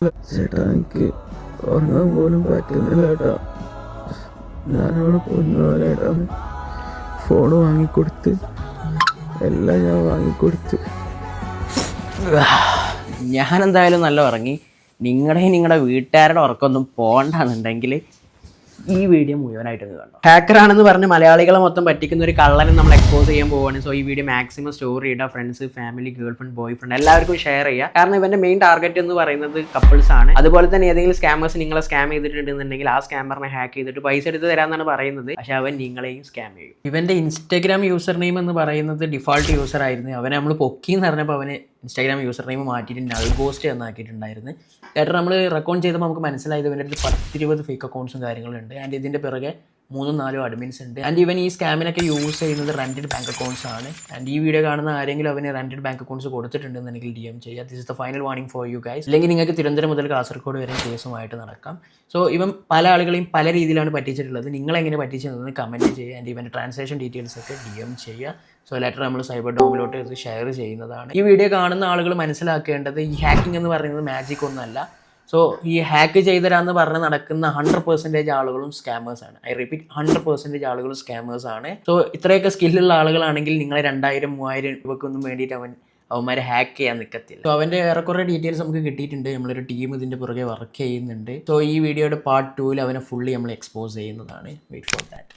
ചേട്ടാ എനിക്ക് ഉറങ്ങാൻ പോലും പറ്റുന്നില്ല ഏട്ടാ. ഞാനവിടെ പൊന്നുപോലേട്ടാ ഫോണ് വാങ്ങിക്കൊടുത്ത് എല്ലാം ഞാൻ വാങ്ങിക്കൊടുത്ത്. ഞാൻ എന്തായാലും നല്ല ഉറങ്ങി. നിങ്ങളുടെ വീട്ടുകാരുടെ ഉറക്കമൊന്നും പോകണ്ടെന്നുണ്ടെങ്കിൽ ഈ വീഡിയോ മുഴുവനായിട്ടൊന്ന് കണ്ടോ. ഹാക്കറാണെന്ന് പറഞ്ഞ് മലയാളികളെ മൊത്തം പറ്റിക്കുന്ന ഒരു കള്ളനെ നമ്മൾ എക്സ്പോസ് ചെയ്യാൻ പോവുകയാണ്. സോ ഈ വീഡിയോ മാക്സിമം സ്റ്റോർ ചെയ്യുക, friends, family, girl friend, boy friend എല്ലാവർക്കും ഷെയർ ചെയ്യുക. കാരണം ഇവന്റെ മെയിൻ ടാർഗറ്റ് എന്ന് പറയുന്നത് കപ്പിൾസ് ആണ്. അതുപോലെ തന്നെ ഏതെങ്കിലും സ്കാമേഴ്സ് നിങ്ങളെ സ്കാം ചെയ്തിട്ടുണ്ടെന്നുണ്ടെങ്കിൽ ആ സ്കാമറിനെ ഹാക്ക് ചെയ്തിട്ട് പൈസ എടുത്ത് തരാമെന്നാണ് പറയുന്നത്. പക്ഷെ അവൻ നിങ്ങളെയും സ്കാം ചെയ്യും. ഇവന്റെ ഇൻസ്റ്റാഗ്രാം യൂസർ നെയിം എന്ന് പറയുന്നത് ഡിഫോൾട്ട് യൂസർ ആയിരുന്നു. അവനെ നമ്മൾ പൊക്കി എന്ന് പറഞ്ഞപ്പോൾ അവന് ഇൻസ്റ്റാഗ്രാം യൂസർ നെയിം മാറ്റിയിട്ട് നൾ ഗോസ്റ്റ് എന്നാക്കിയിട്ടുണ്ടായിരുന്നു. കാരണം നമ്മൾ റെക്കോർഡ് ചെയ്തപ്പോൾ നമുക്ക് മനസ്സിലായത് ഇവൻ്റെ അടുത്ത് 10-20 ഫേക്ക് അക്കൗണ്ട്സും കാര്യങ്ങളുണ്ട്. ആൻഡ് ഇതിൻ്റെ പിറകെ 3-4 അഡ്മിൻസ് ഉണ്ട്. ആൻഡ് ഇവൻ ഈ സ്കാമിനൊക്കെ യൂസ് ചെയ്യുന്നത് റെൻറ്റഡ് ബാങ്ക് അക്കൗണ്ട്സ് ആണ്. ആൻഡ് ഈ വീഡിയോ കാണുന്ന ആരെങ്കിലും അവന് റെൻറ്റഡ് ബാങ്ക് അക്കൗണ്ട്സ് കൊടുത്തിട്ടുണ്ടെന്നുണ്ടെങ്കിൽ DM ചെയ്യുക. This is the final warning for you guys. അല്ലെങ്കിൽ നിങ്ങൾക്ക് തിരുവനന്തപുരം മുതൽ കാസർഗോഡ് വരെ കേസുമായിട്ട് നടക്കാം. സോ ഇവൻ പല ആളുകളെയും പല രീതിയിലാണ് പറ്റിച്ചിട്ടുള്ളത്. നിങ്ങളെങ്ങനെ പറ്റിച്ചതെന്ന് കമൻറ്റ് ചെയ്യുക. ആൻഡ് ഇവൻ്റെ ട്രാൻസാക്ഷൻ ഡീറ്റെയിൽസ് ഒക്കെ DM ചെയ്യുക. സോ ലെറ്റർ നമ്മൾ സൈബർ ഡോമിലോട്ട് ഇത് ഷെയർ ചെയ്യുന്നതാണ്. ഈ വീഡിയോ കാണുന്ന ആളുകൾ മനസ്സിലാക്കേണ്ടത് ഈ ഹാക്കിംഗ് എന്ന് പറയുന്നത് മാജിക് ഒന്നുമല്ല. സോ ഈ ഹാക്ക് ചെയ്തരാന്ന് പറഞ്ഞ് നടക്കുന്ന 100% ആളുകളും സ്കാമേഴ്സാണ്. ഐ റിപ്പീറ്റ്, 100% ആളുകളും സ്കാമേഴ്സാണ്. സോ ഇത്രയൊക്കെ സ്കില്ലുള്ള ആളുകളാണെങ്കിൽ നിങ്ങളെ 2000-3000 രൂപക്കൊന്നും വേണ്ടിയിട്ട് അവന്മാരെ ഹാക്ക് ചെയ്യാൻ നിൽക്കത്തില്ല. സോ അവൻ്റെ ഏറെക്കുറെ ഡീറ്റെയിൽസ് നമുക്ക് കിട്ടിയിട്ടുണ്ട്. നമ്മളൊരു ടീം ഇതിൻ്റെ പുറകെ വർക്ക് ചെയ്യുന്നുണ്ട്. സോ ഈ വീഡിയോയുടെ പാർട്ട് 2 അവനെ ഫുള്ളി നമ്മൾ എക്സ്പോസ് ചെയ്യുന്നതാണ്. Wait for that.